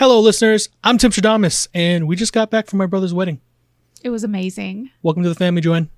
Hello, listeners. I'm Timstradamus, and we just got back from my brother's wedding. It was amazing. Welcome to the family, Joanne.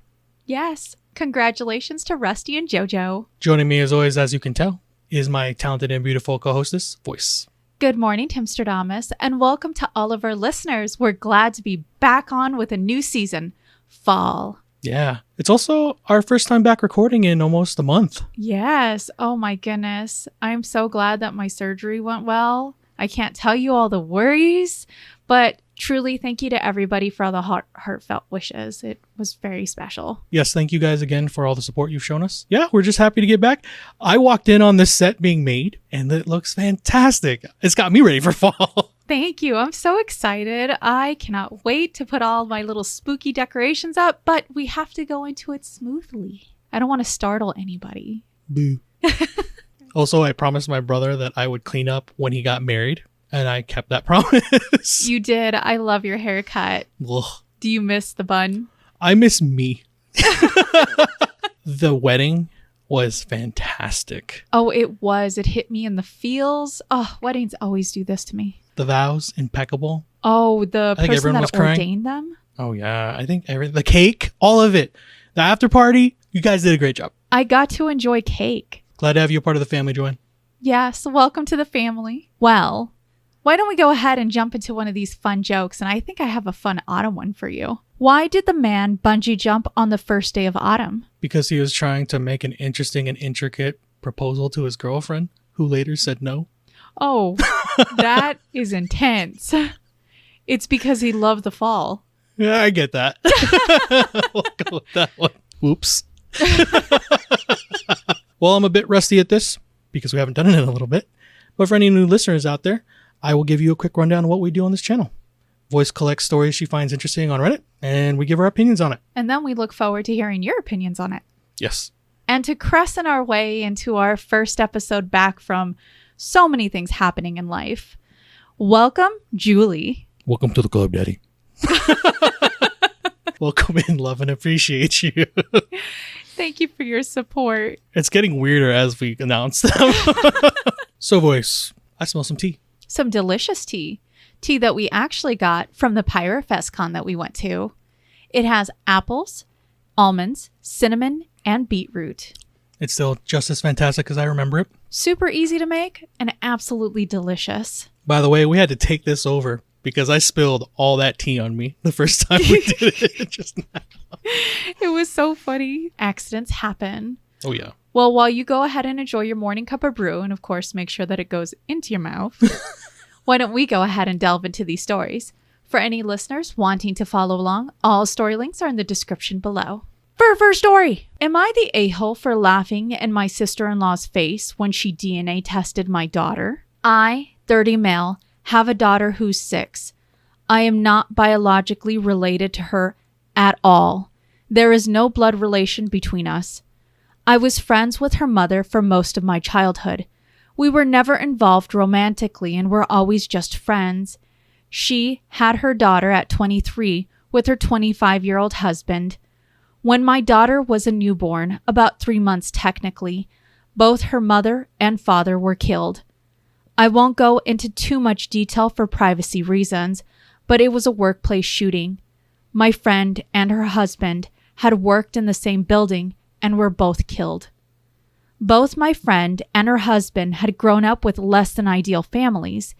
Yes. Congratulations to Rusty and JoJo. Joining me, as always, as you can tell, is my talented and beautiful co-hostess, Voyse. Good morning, Timstradamus, and welcome to all of our listeners. We're glad to be back on with a new season, fall. Yeah. It's also our first time back recording in almost a month. Yes. Oh my goodness. I'm so glad that my surgery went well. I can't tell you all the worries, but truly thank you to everybody for all the heartfelt wishes. It was very special. Yes, thank you guys again for all the support you've shown us. Yeah, we're just happy to get back. I walked in on this set being made, and it looks fantastic. It's got me ready for fall. Thank you. I'm so excited. I cannot wait to put all my little spooky decorations up, but we have to go into it smoothly. I don't want to startle anybody. Boo. Also, I promised my brother that I would clean up when he got married, and I kept that promise. You did. I love your haircut. Ugh. Do you miss the bun? I miss me. The wedding was fantastic. Oh, it was. It hit me in the feels. Oh, weddings always do this to me. The vows, impeccable. Oh, the think person everyone was that crying. ordained them? Oh, yeah. I think the cake, all of it. The after party, you guys did a great job. I got to enjoy cake. Glad to have you a part of the family, Joanne. Yes, welcome to the family. Well, why don't we go ahead and jump into one of these fun jokes? And I think I have a fun autumn one for you. Why did the man bungee jump on the first day of autumn? Because he was trying to make an interesting and intricate proposal to his girlfriend, who later said no. Oh, that is intense. It's because he loved the fall. Yeah, I get that. We'll go with that one. Whoops. Well, I'm a bit rusty at this because we haven't done it in a little bit. But for any new listeners out there, I will give you a quick rundown of what we do on this channel. Voice collects stories she finds interesting on Reddit, and we give our opinions on it. And then we look forward to hearing your opinions on it. Yes. And to crescent our way into our first episode back from so many things happening in life, welcome, Julie. Welcome to the club, Daddy. Welcome in, love, and appreciate you. Thank you for your support. It's getting weirder as we announce them. So, Voice, I smell some tea. Some delicious tea. Tea that we actually got from the Pirate Fest Con that we went to. It has apples, almonds, cinnamon, and beetroot. It's still just as fantastic as I remember it. Super easy to make and absolutely delicious. By the way, we had to take this over because I spilled all that tea on me the first time we did it just now. It was so funny. Accidents happen. Oh, yeah. Well, while you go ahead and enjoy your morning cup of brew, and of course, make sure that it goes into your mouth, why don't we go ahead and delve into these stories? For any listeners wanting to follow along, all story links are in the description below. For our first story, am I the a-hole for laughing in my sister-in-law's face when she DNA tested my daughter? I, 30 male, have a daughter who's 6. I am not biologically related to her at all. There is no blood relation between us. I was friends with her mother for most of my childhood. We were never involved romantically and were always just friends. She had her daughter at 23 with her 25-year-old husband. When my daughter was a newborn, about 3 months technically, both her mother and father were killed. I won't go into too much detail for privacy reasons, but it was a workplace shooting. My friend and her husband had worked in the same building and were both killed. Both my friend and her husband had grown up with less than ideal families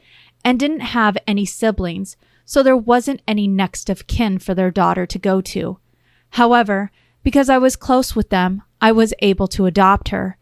and didn't have any siblings, so there wasn't any next of kin for their daughter to go to. However, because I was close with them, I was able to adopt her.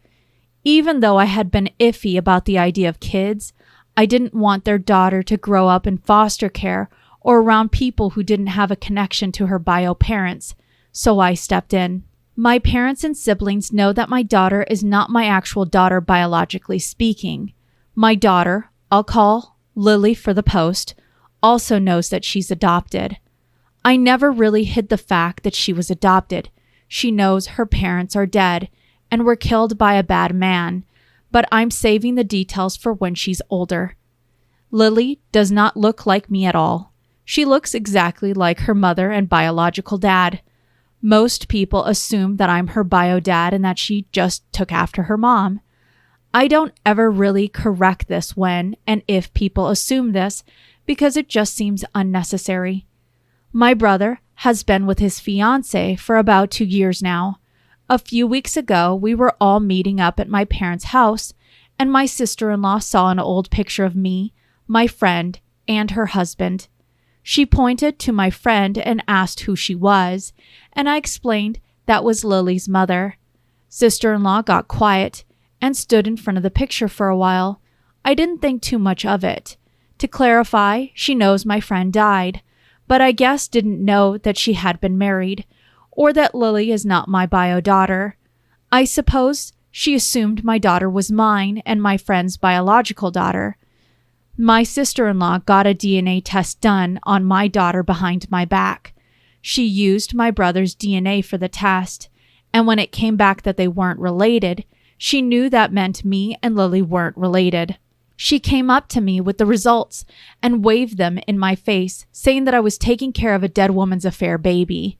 Even though I had been iffy about the idea of kids, I didn't want their daughter to grow up in foster care or around people who didn't have a connection to her bio parents, so I stepped in. My parents and siblings know that my daughter is not my actual daughter biologically speaking. My daughter, I'll call Lily for the post, also knows that she's adopted. I never really hid the fact that she was adopted. She knows her parents are dead and were killed by a bad man, but I'm saving the details for when she's older. Lily does not look like me at all. She looks exactly like her mother and biological dad. Most people assume that I'm her bio dad and that she just took after her mom. I don't ever really correct this when and if people assume this because it just seems unnecessary. My brother has been with his fiancée for about 2 years now. A few weeks ago, we were all meeting up at my parents' house, and my sister-in-law saw an old picture of me, my friend, and her husband. She pointed to my friend and asked who she was, and I explained that was Lily's mother. Sister-in-law got quiet and stood in front of the picture for a while. I didn't think too much of it. To clarify, she knows my friend died, but I guess didn't know that she had been married, or that Lily is not my bio daughter. I suppose she assumed my daughter was mine and my friend's biological daughter. My sister-in-law got a DNA test done on my daughter behind my back. She used my brother's DNA for the test, and when it came back that they weren't related, she knew that meant me and Lily weren't related. She came up to me with the results and waved them in my face, saying that I was taking care of a dead woman's affair baby.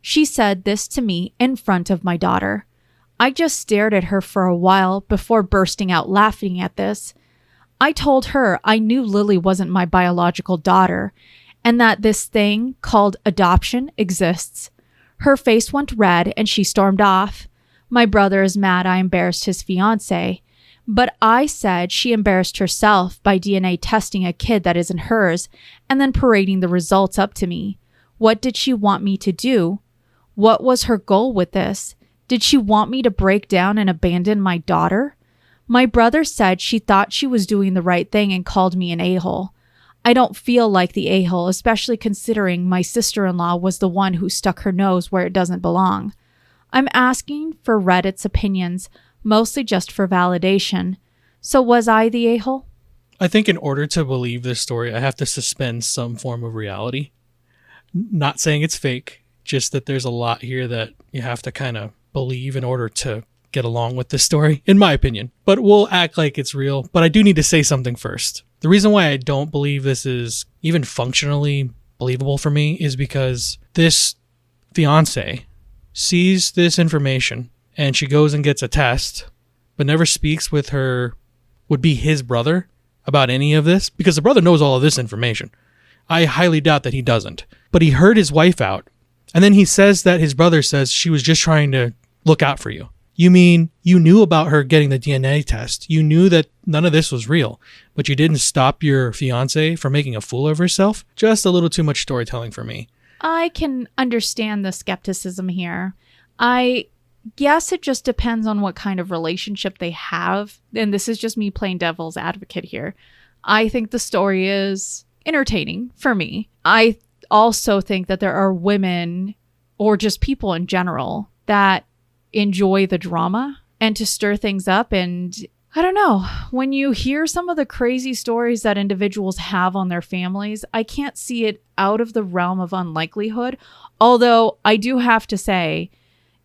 She said this to me in front of my daughter. I just stared at her for a while before bursting out laughing at this. I told her I knew Lily wasn't my biological daughter and that this thing called adoption exists. Her face went red and she stormed off. My brother is mad I embarrassed his fiancée, but I said she embarrassed herself by DNA testing a kid that isn't hers and then parading the results up to me. What did she want me to do? What was her goal with this? Did she want me to break down and abandon my daughter? My brother said she thought she was doing the right thing and called me an a-hole. I don't feel like the a-hole, especially considering my sister-in-law was the one who stuck her nose where it doesn't belong. I'm asking for Reddit's opinions, mostly just for validation. So was I the a-hole? I think in order to believe this story, I have to suspend some form of reality. Not saying it's fake, just that there's a lot here that you have to kind of believe in order to get along with this story, in my opinion. But we'll act like it's real. But I do need to say something first. The reason why I don't believe this is even functionally believable for me is because this fiance sees this information and she goes and gets a test, but never speaks with her would-be his brother about any of this, because the brother knows all of this information. I highly doubt that he doesn't. But he heard his wife out, and then he says that his brother says she was just trying to look out for you. You mean you knew about her getting the DNA test. You knew that none of this was real, but you didn't stop your fiance from making a fool of herself? Just a little too much storytelling for me. I can understand the skepticism here. I guess it just depends on what kind of relationship they have. And this is just me playing devil's advocate here. I think the story is entertaining for me. I also think that there are women, or just people in general, that enjoy the drama and to stir things up. And I don't know, when you hear some of the crazy stories that individuals have on their families, I can't see it out of the realm of unlikelihood. Although I do have to say,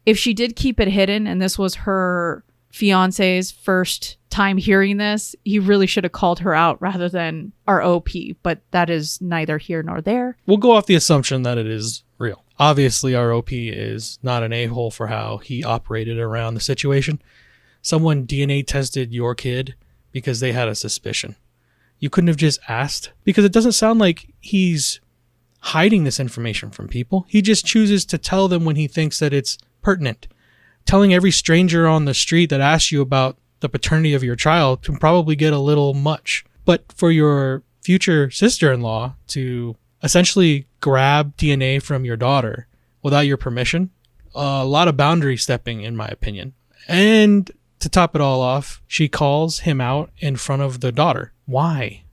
if she did keep it hidden and this was her fiance's first time hearing this, he really should have called her out rather than our OP. But that is neither here nor there. We'll go off the assumption that it is real. Obviously, our OP is not an a-hole for how he operated around the situation. Someone DNA tested your kid because they had a suspicion. You couldn't have just asked, because it doesn't sound like he's hiding this information from people. He just chooses to tell them when he thinks that it's pertinent. Telling every stranger on the street that asks you about the paternity of your child can probably get a little much. But for your future sister-in-law to essentially grab DNA from your daughter without your permission, a lot of boundary stepping, in my opinion. And to top it all off, she calls him out in front of the daughter. Why?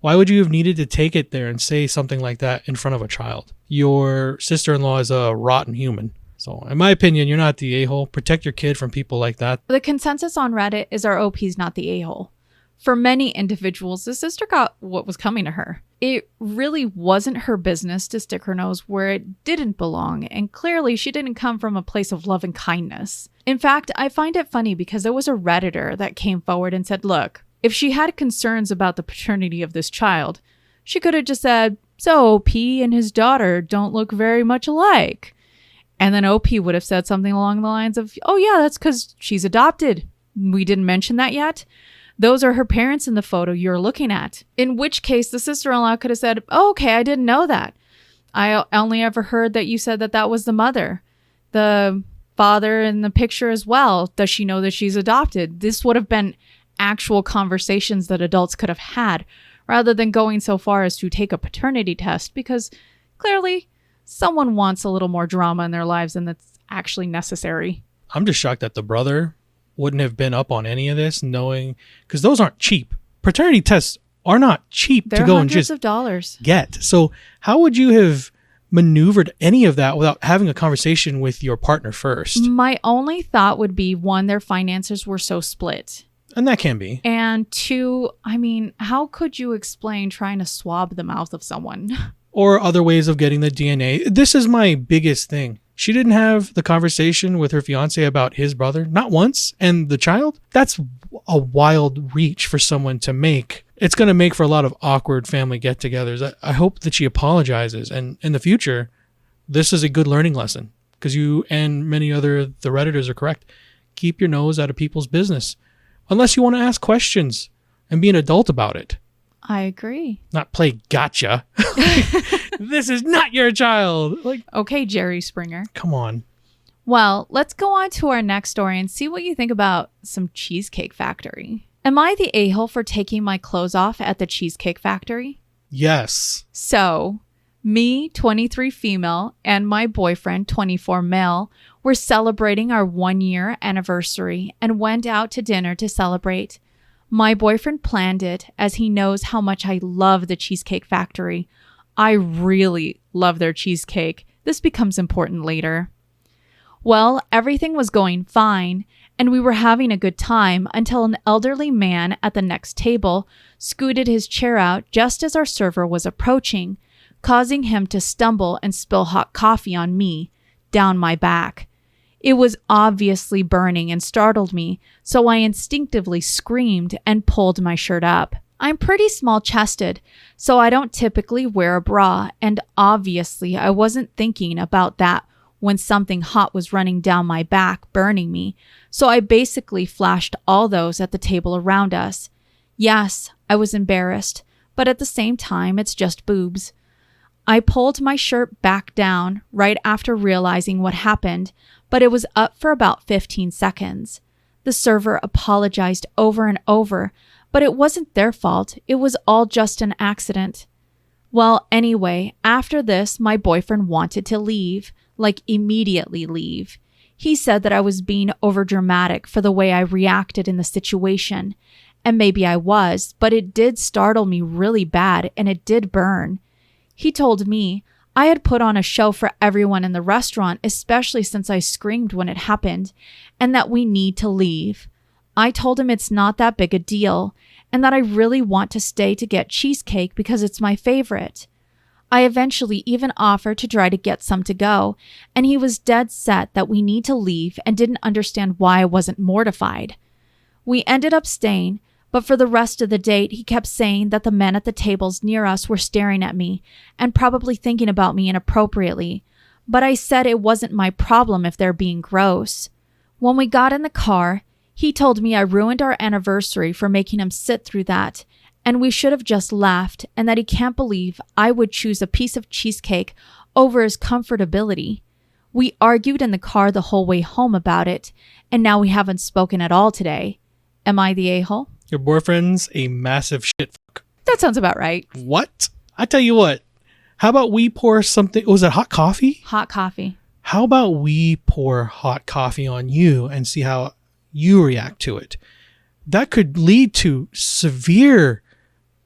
Why would you have needed to take it there and say something like that in front of a child? Your sister-in-law is a rotten human. So in my opinion, you're not the a-hole. Protect your kid from people like that. The consensus on Reddit is our OP's not the a-hole. For many individuals, the sister got what was coming to her. It really wasn't her business to stick her nose where it didn't belong, and clearly she didn't come from a place of love and kindness. In fact, I find it funny because there was a Redditor that came forward and said, look, if she had concerns about the paternity of this child, she could have just said, so OP and his daughter don't look very much alike. And then OP would have said something along the lines of, oh yeah, that's because she's adopted. We didn't mention that yet. Those are her parents in the photo you're looking at. In which case, the sister-in-law could have said, oh, okay, I didn't know that. I only ever heard that you said that that was the mother. The father in the picture as well. Does she know that she's adopted? This would have been actual conversations that adults could have had rather than going so far as to take a paternity test, because clearly someone wants a little more drama in their lives and that's actually necessary. I'm just shocked that the brother wouldn't have been up on any of this, knowing, because those aren't cheap. Paternity tests are not cheap They're to go and hundreds just of dollars. get. So how would you have maneuvered any of that without having a conversation with your partner first? My only thought would be, one, their finances were so split. And that can be. And two, I mean, how could you explain trying to swab the mouth of someone? Or other ways of getting the DNA. This is my biggest thing. She didn't have the conversation with her fiance about his brother, not once, and the child. That's a wild reach for someone to make. It's going to make for a lot of awkward family get-togethers. I hope that she apologizes. And in the future, this is a good learning lesson, because you and many other the Redditors are correct. Keep your nose out of people's business. Unless you want to ask questions and be an adult about it. I agree. Not play gotcha. This is not your child. Like, Okay, Jerry Springer. come on. Well, let's go on to our next story and see what you think about some Cheesecake Factory. Am I the a-hole for taking my clothes off at the Cheesecake Factory? Yes. So, me, 23 female, and my boyfriend, 24 male, were celebrating our 1-year anniversary and went out to dinner to celebrate. My boyfriend planned it, as he knows how much I love the Cheesecake Factory. I really love their cheesecake. This becomes important later. Well, everything was going fine, and we were having a good time until an elderly man at the next table scooted his chair out just as our server was approaching, causing him to stumble and spill hot coffee on me, down my back. It was obviously burning and startled me, so I instinctively screamed and pulled my shirt up. I'm pretty small-chested, so I don't typically wear a bra, and obviously I wasn't thinking about that when something hot was running down my back, burning me, so I basically flashed all those at the table around us. Yes, I was embarrassed, but at the same time, it's just boobs. I pulled my shirt back down right after realizing what happened, but it was up for about 15 seconds. The server apologized over and over, but it wasn't their fault. It was all just an accident. Well, anyway, after this, my boyfriend wanted to leave, like immediately leave. He said that I was being overdramatic for the way I reacted in the situation. And maybe I was, but it did startle me really bad and it did burn. He told me I had put on a show for everyone in the restaurant, especially since I screamed when it happened, and that we need to leave. I told him it's not that big a deal, and that I really want to stay to get cheesecake because it's my favorite. I eventually even offered to try to get some to go, and he was dead set that we need to leave and didn't understand why I wasn't mortified. We ended up staying, but for the rest of the date, he kept saying that the men at the tables near us were staring at me and probably thinking about me inappropriately, but I said it wasn't my problem if they're being gross. When we got in the car, he told me I ruined our anniversary for making him sit through that, and we should have just left, and that he can't believe I would choose a piece of cheesecake over his comfortability. We argued in the car the whole way home about it, and now we haven't spoken at all today. Am I the a-hole? Your boyfriend's a massive shit fuck. That sounds about right. What? I tell you what. How about we pour something? Was it hot coffee? Hot coffee. How about we pour hot coffee on you and see how you react to it? That could lead to severe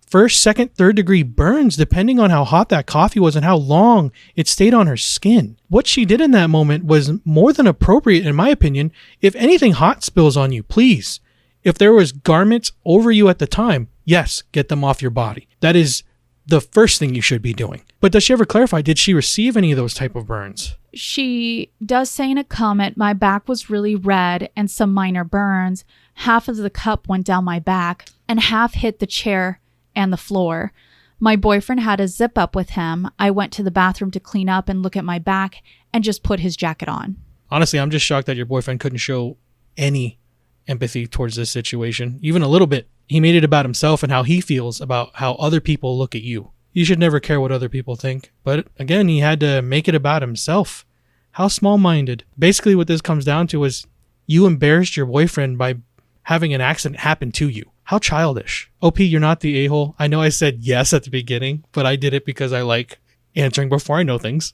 first, second, third degree burns depending on how hot that coffee was and how long it stayed on her skin. What she did in that moment was more than appropriate, in my opinion. If anything hot spills on you, please. If there was garments over you at the time, yes, get them off your body. That is the first thing you should be doing. But does she ever clarify, did she receive any of those type of burns? She does say in a comment, my back was really red and some minor burns. Half of the cup went down my back and half hit the chair and the floor. My boyfriend had a zip up with him. I went to the bathroom to clean up and look at my back and just put his jacket on. Honestly, I'm just shocked that your boyfriend couldn't show any empathy towards this situation, even a little bit. He made it about himself and how he feels about how other people look at you. You should never care what other people think. But again, he had to make it about himself. How small-minded. Basically what this comes down to is you embarrassed your boyfriend by having an accident happen to you. How childish. OP, you're not the a-hole. I know I said yes at the beginning, but I did it because I like answering before I know things.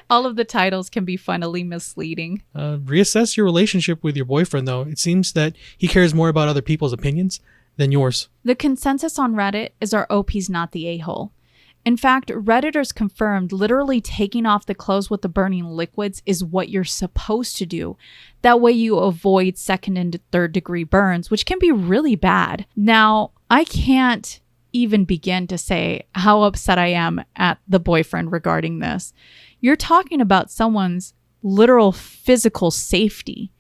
All of the titles can be funnily misleading. Reassess your relationship with your boyfriend, though. It seems that he cares more about other people's opinions than yours. The consensus on Reddit is our OP's not the a-hole. In fact, Redditors confirmed literally taking off the clothes with the burning liquids is what you're supposed to do. That way you avoid second and third degree burns, which can be really bad. Now, I can't even begin to say how upset I am at the boyfriend regarding this. You're talking about someone's literal physical safety.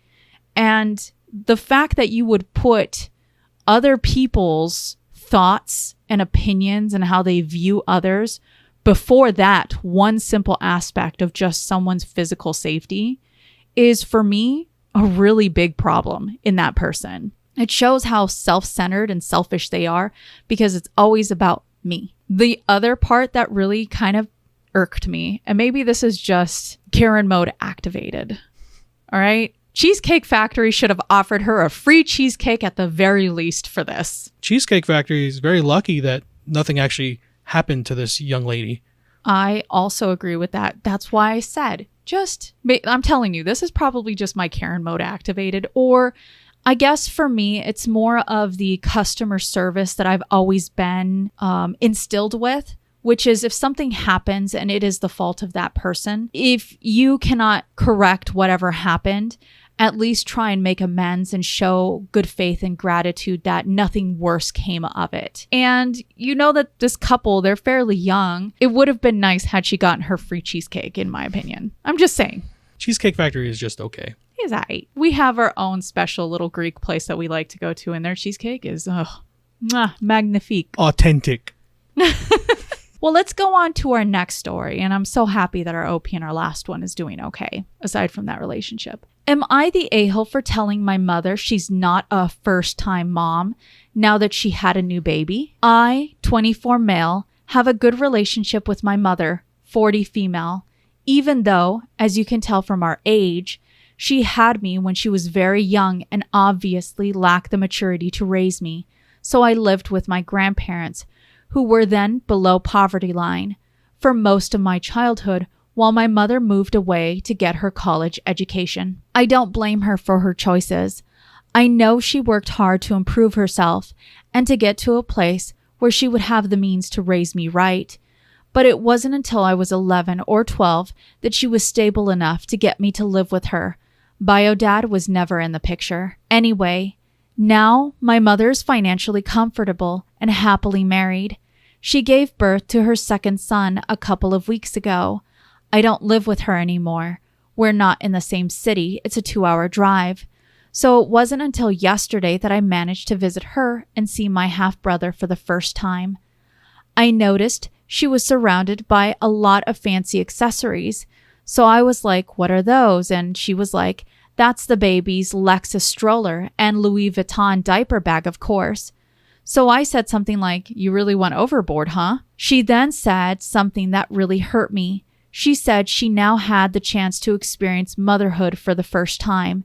And the fact that you would put other people's thoughts and opinions and how they view others before that one simple aspect of just someone's physical safety is, for me, a really big problem in that person. It shows how self-centered and selfish they are because it's always about me. The other part that really kind of irked me, and maybe this is just Karen mode activated, all right? Cheesecake Factory should have offered her a free cheesecake at the very least for this. Cheesecake Factory is very lucky that nothing actually happened to this young lady. I also agree with that. That's why I said, I'm telling you, this is probably just my Karen mode activated, or I guess for me, it's more of the customer service that I've always been instilled with, which is if something happens and it is the fault of that person, if you cannot correct whatever happened, at least try and make amends and show good faith and gratitude that nothing worse came of it. And you know that this couple, they're fairly young. It would have been nice had she gotten her free cheesecake, in my opinion. I'm just saying. Cheesecake Factory is just okay. It's all right. We have our own special little Greek place that we like to go to, and their cheesecake is magnifique. Authentic. Well, let's go on to our next story, and I'm so happy that our OP in our last one is doing okay, aside from that relationship. Am I the a-hole for telling my mother she's not a first-time mom now that she had a new baby? I, 24 male, have a good relationship with my mother, 40 female, even though, as you can tell from our age, she had me when she was very young and obviously lacked the maturity to raise me, so I lived with my grandparents, who were then below poverty line, for most of my childhood while my mother moved away to get her college education. I don't blame her for her choices. I know she worked hard to improve herself and to get to a place where she would have the means to raise me right. But it wasn't until I was 11 or 12 that she was stable enough to get me to live with her. Bio dad was never in the picture. Anyway, now my mother is financially comfortable and happily married. She gave birth to her second son a couple of weeks ago. I don't live with her anymore. We're not in the same city. It's a 2-hour drive. So it wasn't until yesterday that I managed to visit her and see my half-brother for the first time. I noticed she was surrounded by a lot of fancy accessories. So I was like, what are those? And she was like, that's the baby's Lexus stroller and Louis Vuitton diaper bag, of course. So I said something like, you really went overboard, huh? She then said something that really hurt me. She said she now had the chance to experience motherhood for the first time,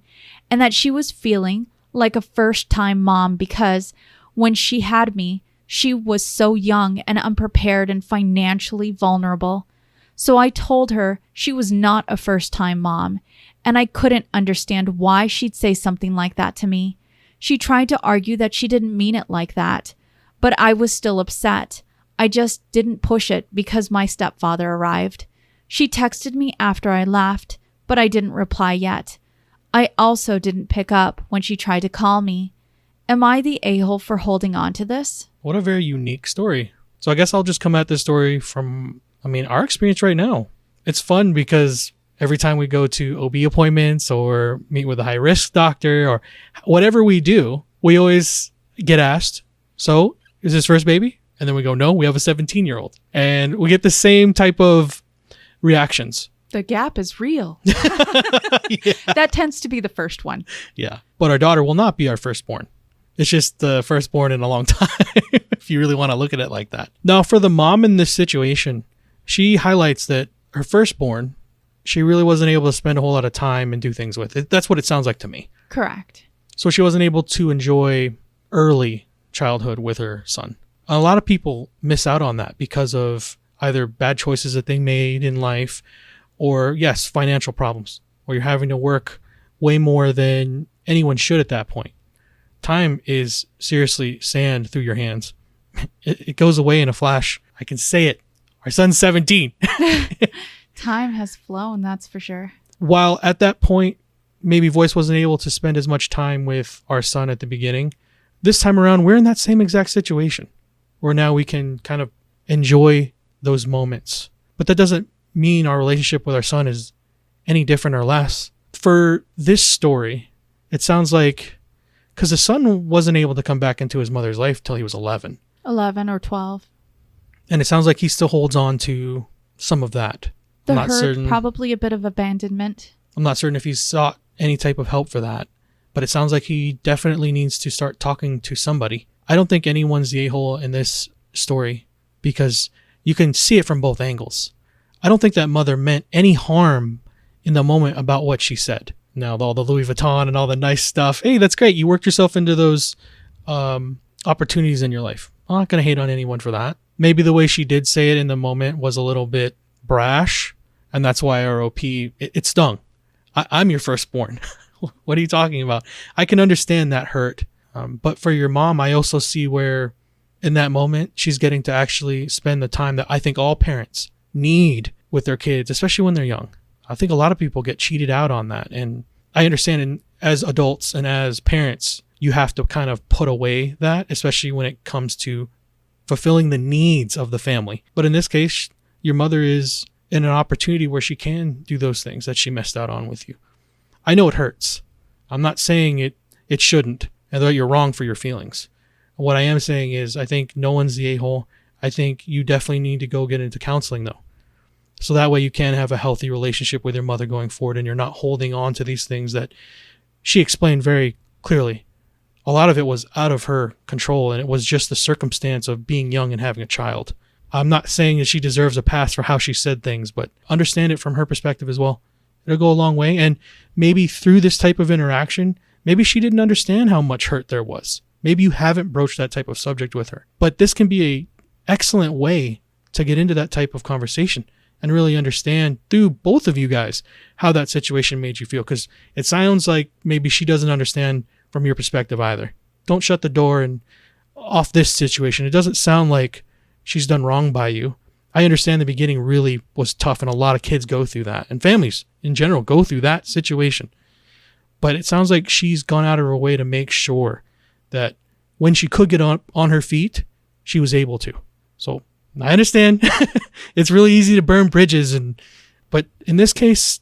and that she was feeling like a first-time mom because when she had me, she was so young and unprepared and financially vulnerable. So I told her she was not a first-time mom, and I couldn't understand why she'd say something like that to me. She tried to argue that she didn't mean it like that, but I was still upset. I just didn't push it because my stepfather arrived. She texted me after I left, but I didn't reply yet. I also didn't pick up when she tried to call me. Am I the a-hole for holding on to this? What a very unique story. So I guess I'll just come at this story from, our experience right now. It's fun because every time we go to OB appointments or meet with a high-risk doctor or whatever we do, we always get asked, so is this first baby? And then we go, no, we have a 17-year-old. And we get the same type of reactions. The gap is real. Yeah. That tends to be the first one. Yeah. But our daughter will not be our firstborn. It's just the firstborn in a long time, if you really want to look at it like that. Now, for the mom in this situation, she highlights that her firstborn, she really wasn't able to spend a whole lot of time and do things with it. That's what it sounds like to me. Correct. So she wasn't able to enjoy early childhood with her son. A lot of people miss out on that because of either bad choices that they made in life or, yes, financial problems, where you're having to work way more than anyone should at that point. Time is seriously sand through your hands. It goes away in a flash. I can say it. Our son's 17. Time has flown, that's for sure. While at that point, maybe Voyse wasn't able to spend as much time with our son at the beginning, this time around, we're in that same exact situation where now we can kind of enjoy those moments. But that doesn't mean our relationship with our son is any different or less. For this story, it sounds like, because the son wasn't able to come back into his mother's life till he was 11. 11 or 12. And it sounds like he still holds on to some of that. The hurt, probably a bit of abandonment. I'm not certain if he's sought any type of help for that, but it sounds like he definitely needs to start talking to somebody. I don't think anyone's the a-hole in this story because you can see it from both angles. I don't think that mother meant any harm in the moment about what she said. Now, all the Louis Vuitton and all the nice stuff, hey, that's great. You worked yourself into those opportunities in your life. I'm not going to hate on anyone for that. Maybe the way she did say it in the moment was a little bit brash, and that's why ROP, it stung. I'm your firstborn. What are you talking about? I can understand that hurt. But for your mom, I also see where in that moment, she's getting to actually spend the time that I think all parents need with their kids, especially when they're young. I think a lot of people get cheated out on that. And I understand as adults and as parents, you have to kind of put away that, especially when it comes to fulfilling the needs of the family. But in this case, your mother is in an opportunity where she can do those things that she missed out on with you. I know it hurts. I'm not saying it shouldn't, and that you're wrong for your feelings. What I am saying is I think no one's the a-hole. I think you definitely need to go get into counseling, though. So that way you can have a healthy relationship with your mother going forward, and you're not holding on to these things that she explained very clearly. A lot of it was out of her control, and it was just the circumstance of being young and having a child. I'm not saying that she deserves a pass for how she said things, but understand it from her perspective as well. It'll go a long way. And maybe through this type of interaction, maybe she didn't understand how much hurt there was. Maybe you haven't broached that type of subject with her. But this can be an excellent way to get into that type of conversation and really understand through both of you guys how that situation made you feel. Because it sounds like maybe she doesn't understand from your perspective either. Don't shut the door and off this situation. It doesn't sound like she's done wrong by you. I understand the beginning really was tough, and a lot of kids go through that, and families in general go through that situation. But it sounds like she's gone out of her way to make sure that when she could get on her feet, she was able to. So I understand it's really easy to burn bridges, but in this case,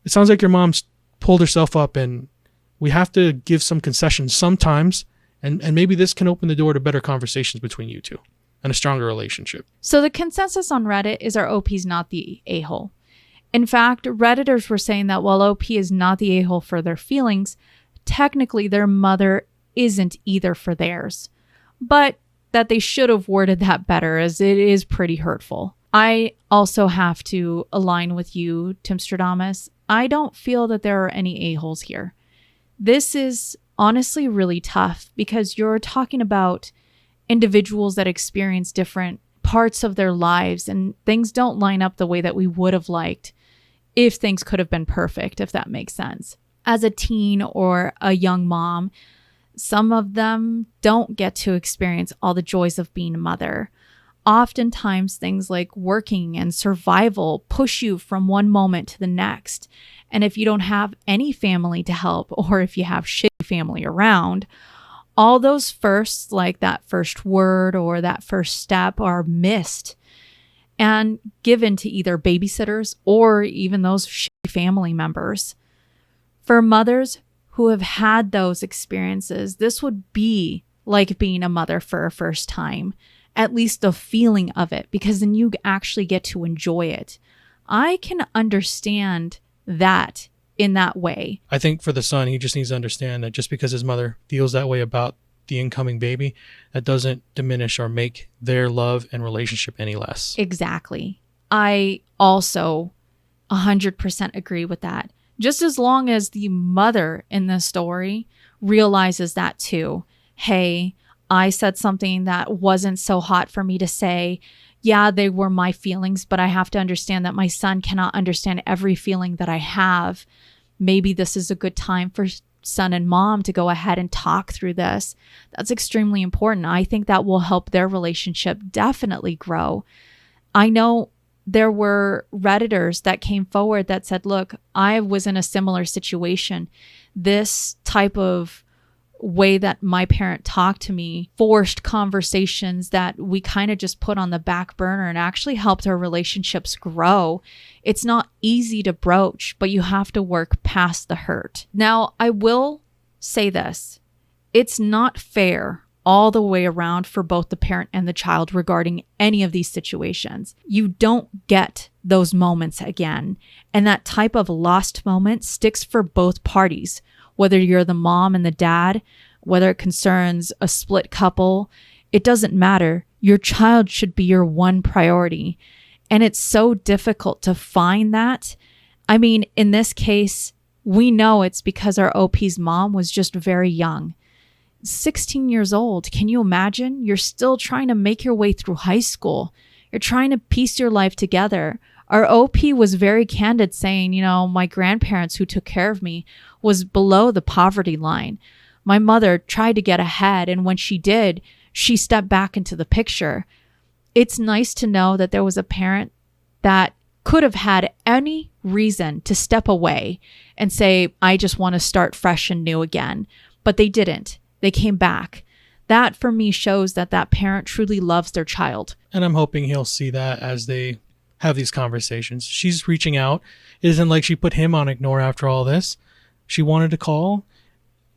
it sounds like your mom's pulled herself up, and we have to give some concessions sometimes, and maybe this can open the door to better conversations between you two and a stronger relationship. So the consensus on Reddit is our OP's not the a-hole. In fact, Redditors were saying that while OP is not the a-hole for their feelings, technically their mother isn't either for theirs. But that they should have worded that better, as it is pretty hurtful. I also have to align with you, Timstradamus. I don't feel that there are any a-holes here. This is honestly really tough because you're talking about individuals that experience different parts of their lives, and things don't line up the way that we would have liked if things could have been perfect, if that makes sense. As a teen or a young mom, some of them don't get to experience all the joys of being a mother. Oftentimes, things like working and survival push you from one moment to the next. And if you don't have any family to help, or if you have shitty family around, all those firsts, like that first word or that first step, are missed and given to either babysitters or even those shitty family members. For mothers who have had those experiences, this would be like being a mother for a first time, at least the feeling of it, because then you actually get to enjoy it. I can understand that in that way. I think for the son, he just needs to understand that just because his mother feels that way about the incoming baby, that doesn't diminish or make their love and relationship any less. Exactly. I also 100% agree with that. Just as long as the mother in the story realizes that too. Hey, I said something that wasn't so hot for me to say. Yeah, they were my feelings, but I have to understand that my son cannot understand every feeling that I have. Maybe this is a good time for son and mom to go ahead and talk through this. That's extremely important. I think that will help their relationship definitely grow. I know there were Redditors that came forward that said, look, I was in a similar situation. This type of way that my parent talked to me forced conversations that we kind of just put on the back burner and actually helped our relationships grow. It's not easy to broach, but you have to work past the hurt. Now, I will say this. It's not fair all the way around for both the parent and the child regarding any of these situations. You don't get those moments again. And that type of lost moment sticks for both parties, whether you're the mom and the dad, whether it concerns a split couple, it doesn't matter. Your child should be your one priority. And it's so difficult to find that. I mean, in this case, we know it's because our OP's mom was just very young. 16 years old. Can you imagine? You're still trying to make your way through high school. You're trying to piece your life together. Our OP was very candid saying, my grandparents who took care of me was below the poverty line. My mother tried to get ahead, and when she did, she stepped back into the picture. It's nice to know that there was a parent that could have had any reason to step away and say, I just want to start fresh and new again. But they didn't. They came back. That for me shows that that parent truly loves their child. And I'm hoping he'll see that as they have these conversations. She's reaching out. It isn't like she put him on ignore after all this. She wanted to call.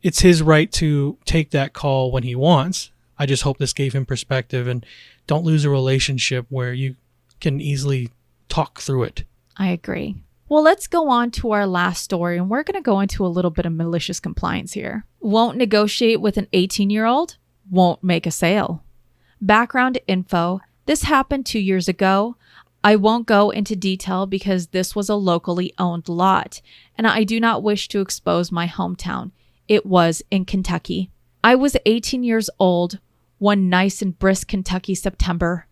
It's his right to take that call when he wants. I just hope this gave him perspective, and don't lose a relationship where you can easily talk through it. I agree. Well, let's go on to our last story, and we're going to go into a little bit of malicious compliance here. Won't negotiate with an 18-year-old, won't make a sale. Background info. This happened 2 years ago. I won't go into detail because this was a locally owned lot, and I do not wish to expose my hometown. It was in Kentucky. I was 18 years old one nice and brisk Kentucky September,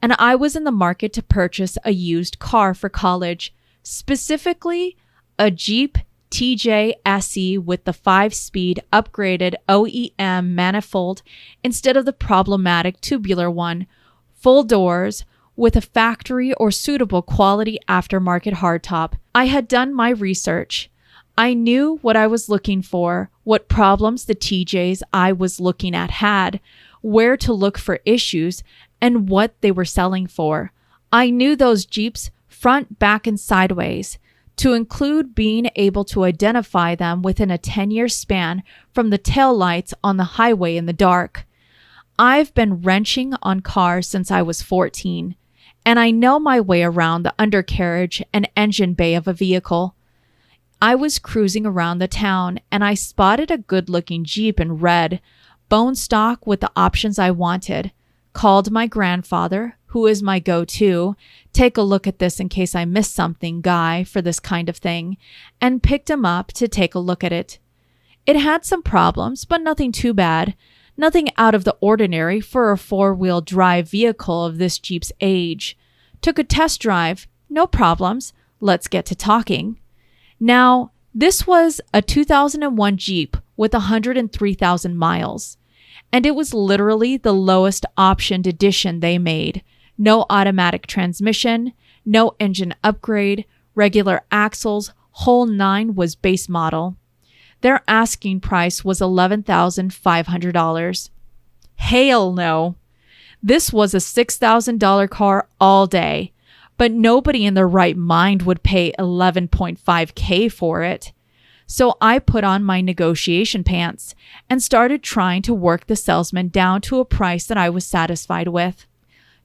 and I was in the market to purchase a used car for college, specifically a Jeep TJ SE with the 5-speed upgraded OEM manifold instead of the problematic tubular one, full doors, with a factory or suitable quality aftermarket hardtop. I had done my research. I knew what I was looking for, what problems the TJs I was looking at had, where to look for issues, and what they were selling for. I knew those Jeeps front, back, and sideways, to include being able to identify them within a 10-year span from the taillights on the highway in the dark. I've been wrenching on cars since I was 14, and I know my way around the undercarriage and engine bay of a vehicle. I was cruising around the town, and I spotted a good-looking Jeep in red, bone stock with the options I wanted. Called my grandfather, who is my go-to, take a look at this in case I missed something guy for this kind of thing, and picked him up to take a look at it. It had some problems, but nothing too bad. Nothing out of the ordinary for a 4-wheel drive vehicle of this Jeep's age. Took a test drive, no problems. Let's get to talking. Now, this was a 2001 Jeep with 103,000 miles, and it was literally the lowest optioned edition they made. No automatic transmission, no engine upgrade, regular axles, whole 9 was base model. Their asking price was $11,500. Hell no. This was a $6,000 car all day, but nobody in their right mind would pay $11.5K for it. So I put on my negotiation pants and started trying to work the salesman down to a price that I was satisfied with.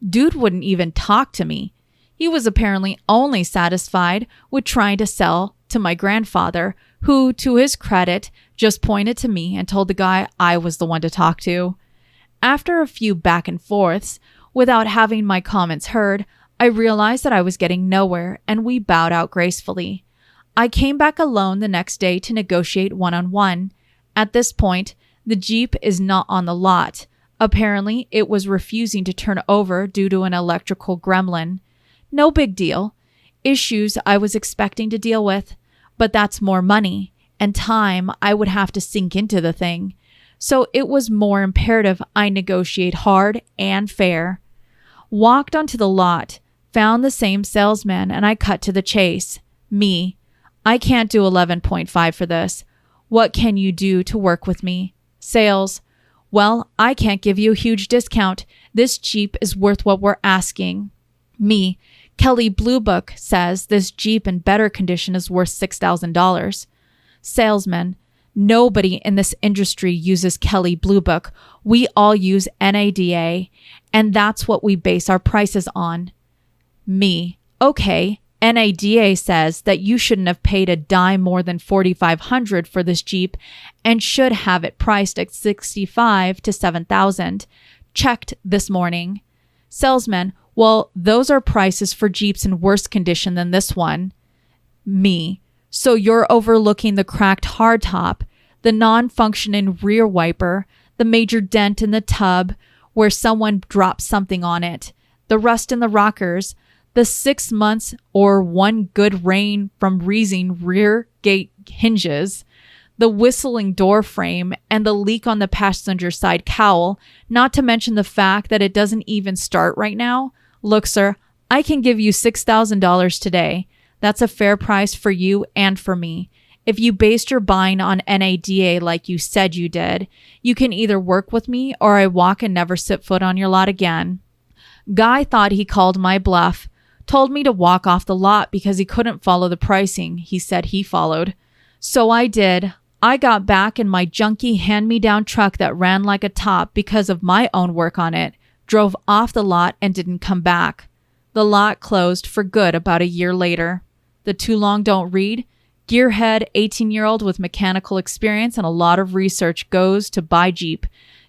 Dude wouldn't even talk to me. He was apparently only satisfied with trying to sell to my grandfather, who, to his credit, just pointed to me and told the guy I was the one to talk to. After a few back and forths, without having my comments heard, I realized that I was getting nowhere, and we bowed out gracefully. I came back alone the next day to negotiate one-on-one. At this point, the Jeep is not on the lot. Apparently, it was refusing to turn over due to an electrical gremlin. No big deal. Issues I was expecting to deal with, but that's more money and time I would have to sink into the thing. So it was more imperative I negotiate hard and fair. Walked onto the lot, found the same salesman, and I cut to the chase. Me. I can't do 11.5 for this. What can you do to work with me? Sales. Well, I can't give you a huge discount. This Jeep is worth what we're asking. Me. Kelly Blue Book says this Jeep in better condition is worth $6,000. Salesman. Nobody in this industry uses Kelly Blue Book. We all use NADA, and that's what we base our prices on. Me. Okay, NADA says that you shouldn't have paid a dime more than $4,500 for this Jeep and should have it priced at $65,000 to $7,000. Checked this morning. Salesman. Well, those are prices for Jeeps in worse condition than this one. Me. So you're overlooking the cracked hardtop, the non-functioning rear wiper, the major dent in the tub where someone dropped something on it, the rust in the rockers, the 6 months or one good rain from reusing rear gate hinges, the whistling door frame, and the leak on the passenger side cowl, not to mention the fact that it doesn't even start right now. Look, sir, I can give you $6,000 today. That's a fair price for you and for me. If you based your buying on NADA like you said you did, you can either work with me or I walk and never set foot on your lot again. Guy thought he called my bluff, told me to walk off the lot because he couldn't follow the pricing he said he followed. So I did. I got back in my junky hand-me-down truck that ran like a top because of my own work on it, drove off the lot and didn't come back. The lot closed for good about a year later. The too long don't read. Gearhead 18-year-old with mechanical experience and a lot of research goes to buy Jeep.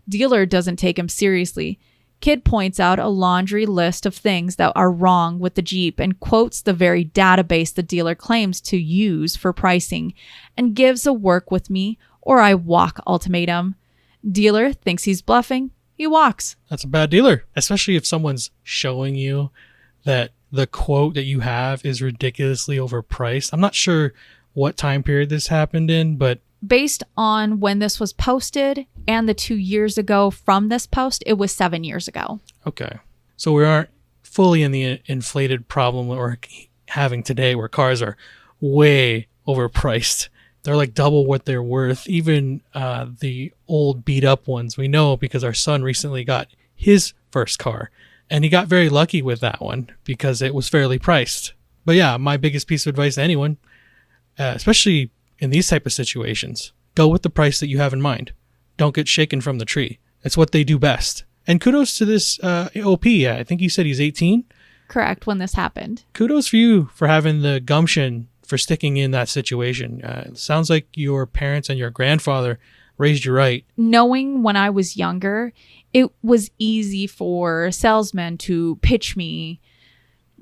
Dealer doesn't take him seriously. Kid points out a laundry list of things that are wrong with the Jeep and quotes the very database the dealer claims to use for pricing and gives a work with me or I walk ultimatum. Dealer thinks he's bluffing. He walks. That's a bad dealer, especially if someone's showing you that the quote that you have is ridiculously overpriced. I'm not sure what time period this happened in, but based on when this was posted and the 2 years ago from this post, it was 7 years ago. Okay. So we aren't fully in the inflated problem we're having today where cars are way overpriced. They're like double what they're worth. Even the old beat up ones we know because our son recently got his first car and he got very lucky with that one because it was fairly priced. But yeah, my biggest piece of advice to anyone, especially in these type of situations, go with the price that you have in mind. Don't get shaken from the tree. It's what they do best. And kudos to this OP. I think you said he's 18. Correct, when this happened. Kudos for you for having the gumption for sticking in that situation. It sounds like your parents and your grandfather raised you right. Knowing when I was younger, it was easy for salesmen to pitch me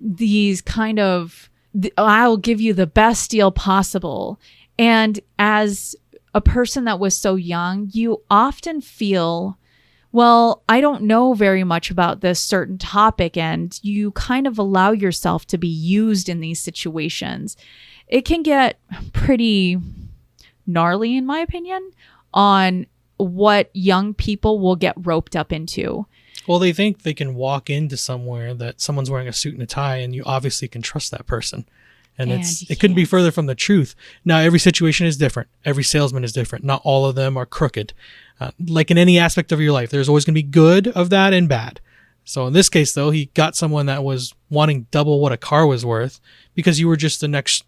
these kind of, I'll give you the best deal possible. And as a person that was so young, you often feel, well, I don't know very much about this certain topic, and you kind of allow yourself to be used in these situations. It can get pretty gnarly, in my opinion, on what young people will get roped up into. Well, they think they can walk into somewhere that someone's wearing a suit and a tie, and you obviously can trust that person. And it couldn't be further from the truth. Now, every situation is different. Every salesman is different. Not all of them are crooked. Like in any aspect of your life, there's always going to be good of that and bad. So in this case, though, he got someone that was wanting double what a car was worth because you were just the next,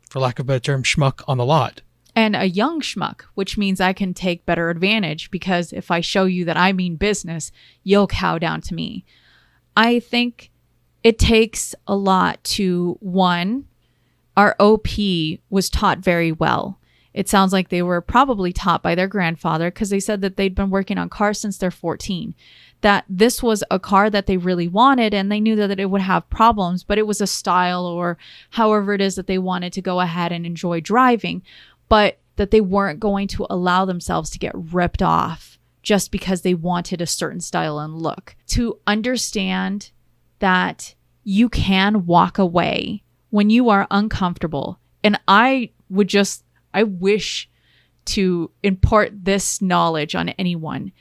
for lack of a better term, schmuck on the lot. And a young schmuck, which means I can take better advantage because if I show you that I mean business, you'll cow down to me. I think it takes a lot to, one, our OP was taught very well. It sounds like they were probably taught by their grandfather, because they said that they'd been working on cars since they're 14. That this was a car that they really wanted, and they knew that it would have problems, but it was a style or however it is that they wanted to go ahead and enjoy driving, but that they weren't going to allow themselves to get ripped off just because they wanted a certain style and look. To understand that you can walk away when you are uncomfortable. And I wish to impart this knowledge on anyone.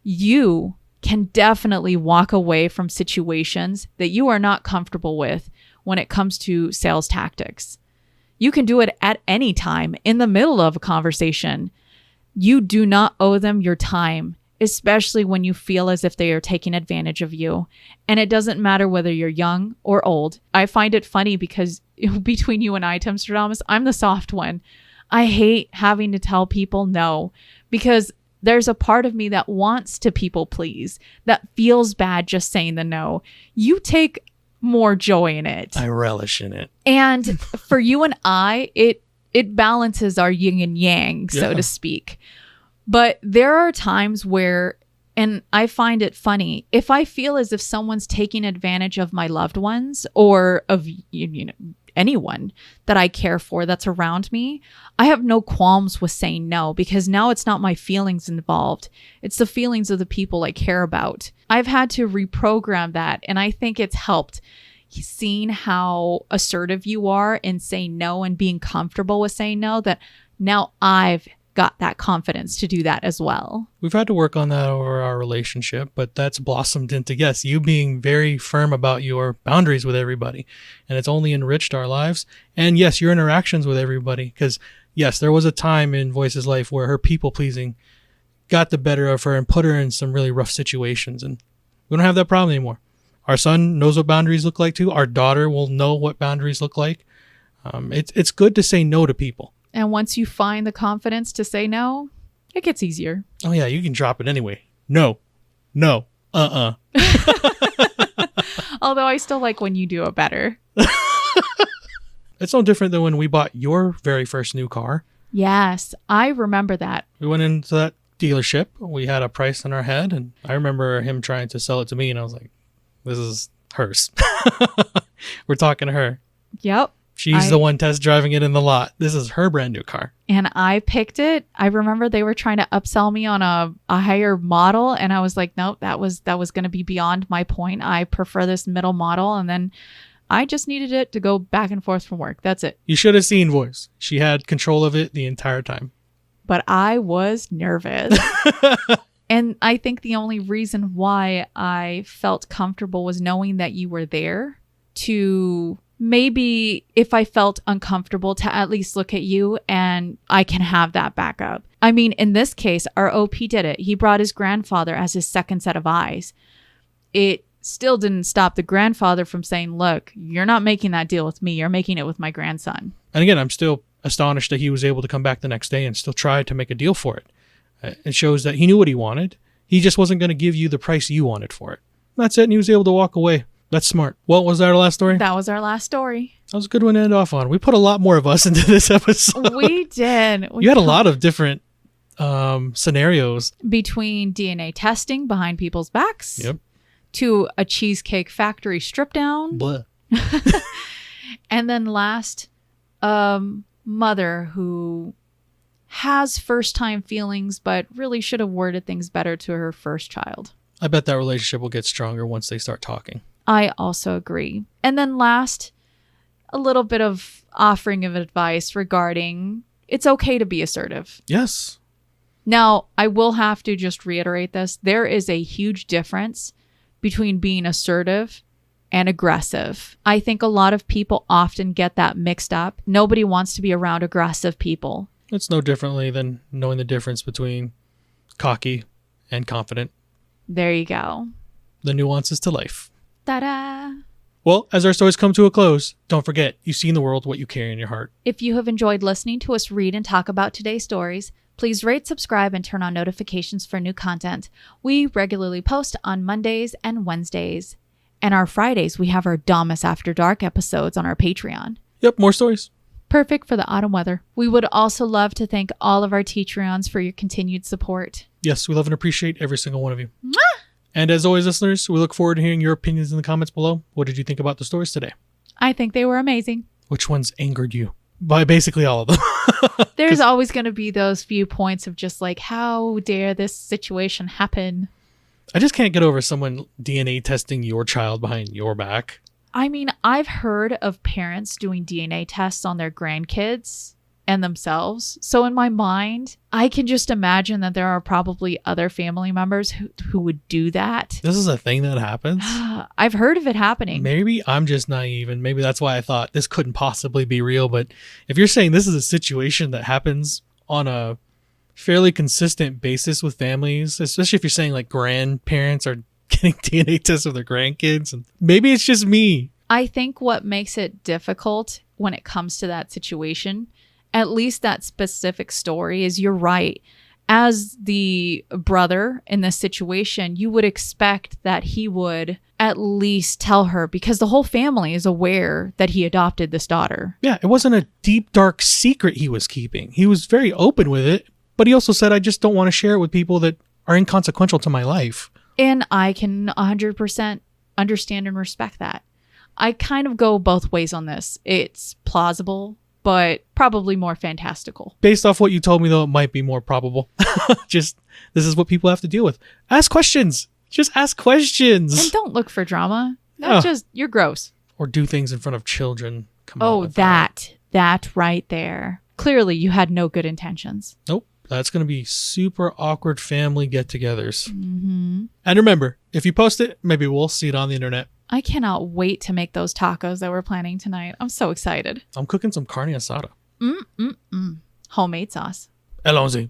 You can definitely walk away from situations that you are not comfortable with when it comes to sales tactics. You can do it at any time in the middle of a conversation. You do not owe them your time, especially when you feel as if they are taking advantage of you. And it doesn't matter whether you're young or old. I find it funny because between you and I, Timstradamus, I'm the soft one. I hate having to tell people no, because there's a part of me that wants to people please, that feels bad just saying the no. You take more joy in it. I relish in it. And for you and I, it balances our yin and yang, so to speak. But there are times where, and I find it funny, if I feel as if someone's taking advantage of my loved ones or of anyone that I care for that's around me, I have no qualms with saying no, because now it's not my feelings involved. It's the feelings of the people I care about. I've had to reprogram that, and I think it's helped. Seeing how assertive you are in saying no and being comfortable with saying no, that now I've got that confidence to do that as well. We've had to work on that over our relationship, but that's blossomed into, yes, you being very firm about your boundaries with everybody. And it's only enriched our lives. And yes, your interactions with everybody. Because yes, there was a time in Voyse's life where her people pleasing got the better of her and put her in some really rough situations. And we don't have that problem anymore. Our son knows what boundaries look like too. Our daughter will know what boundaries look like. It's good to say no to people. And once you find the confidence to say no, it gets easier. Oh yeah, you can drop it anyway. No. Although I still like when you do it better. It's no different than when we bought your very first new car. Yes, I remember that. We went into that dealership. We had a price in our head, and I remember him trying to sell it to me, and I was like, this is hers. We're talking to her. Yep. She's the one test driving it in the lot. This is her brand new car. And I picked it. I remember they were trying to upsell me on a higher model. And I was like, nope, that was going to be beyond my point. I prefer this middle model. And then I just needed it to go back and forth from work. That's it. You should have seen Voyse. She had control of it the entire time. But I was nervous. And I think the only reason why I felt comfortable was knowing that you were there to... maybe if I felt uncomfortable, to at least look at you and I can have that backup. I mean, in this case, our OP did it. He brought his grandfather as his second set of eyes. It still didn't stop the grandfather from saying, look, you're not making that deal with me. You're making it with my grandson. And again, I'm still astonished that he was able to come back the next day and still try to make a deal for it. It shows that he knew what he wanted. He just wasn't going to give you the price you wanted for it. That's it. And he was able to walk away. That's smart. Well, was that our last story? That was our last story. That was a good one to end off on. We put a lot more of us into this episode. We did. You had a lot of different scenarios. Between DNA testing behind people's backs. Yep. To a Cheesecake Factory strip down. Blah. And then last, mother who has first-time feelings but really should have worded things better to her first child. I bet that relationship will get stronger once they start talking. I also agree. And then last, a little bit of offering of advice regarding it's okay to be assertive. Yes. Now, I will have to just reiterate this. There is a huge difference between being assertive and aggressive. I think a lot of people often get that mixed up. Nobody wants to be around aggressive people. It's no differently than knowing the difference between cocky and confident. There you go. The nuances to life. Ta-da! Well, as our stories come to a close, don't forget, you see in the world what you carry in your heart. If you have enjoyed listening to us read and talk about today's stories, please rate, subscribe, and turn on notifications for new content. We regularly post on Mondays and Wednesdays. And our Fridays, we have our Damas After Dark episodes on our Patreon. Yep, more stories. Perfect for the autumn weather. We would also love to thank all of our Teachreons for your continued support. Yes, we love and appreciate every single one of you. And as always, listeners, we look forward to hearing your opinions in the comments below. What did you think about the stories today? I think they were amazing. Which ones angered you? By basically all of them. There's always going to be those few points of just like, how dare this situation happen? I just can't get over someone DNA testing your child behind your back. I mean, I've heard of parents doing DNA tests on their grandkids and themselves. So in my mind, I can just imagine that there are probably other family members who would do that. This is a thing that happens? I've heard of it happening. Maybe I'm just naive, and maybe that's why I thought this couldn't possibly be real. But if you're saying this is a situation that happens on a fairly consistent basis with families, especially if you're saying like grandparents are getting DNA tests of their grandkids, and maybe it's just me. I think what makes it difficult when it comes to that situation, at least that specific story, is you're right. As the brother in this situation, you would expect that he would at least tell her, because the whole family is aware that he adopted this daughter. Yeah, it wasn't a deep, dark secret he was keeping. He was very open with it, but he also said, I just don't want to share it with people that are inconsequential to my life. And I can 100% understand and respect that. I kind of go both ways on this. It's plausible, but probably more fantastical. Based off what you told me, though, it might be more probable. Just, this is what people have to deal with. Ask questions. Just ask questions. And don't look for drama. That's just, you're gross. Or do things in front of children. Come on. Oh, that right there. Clearly, you had no good intentions. Nope. That's going to be super awkward family get-togethers. Mm-hmm. And remember, if you post it, maybe we'll see it on the internet. I cannot wait to make those tacos that we're planning tonight. I'm so excited. I'm cooking some carne asada. Homemade sauce. Elonzi.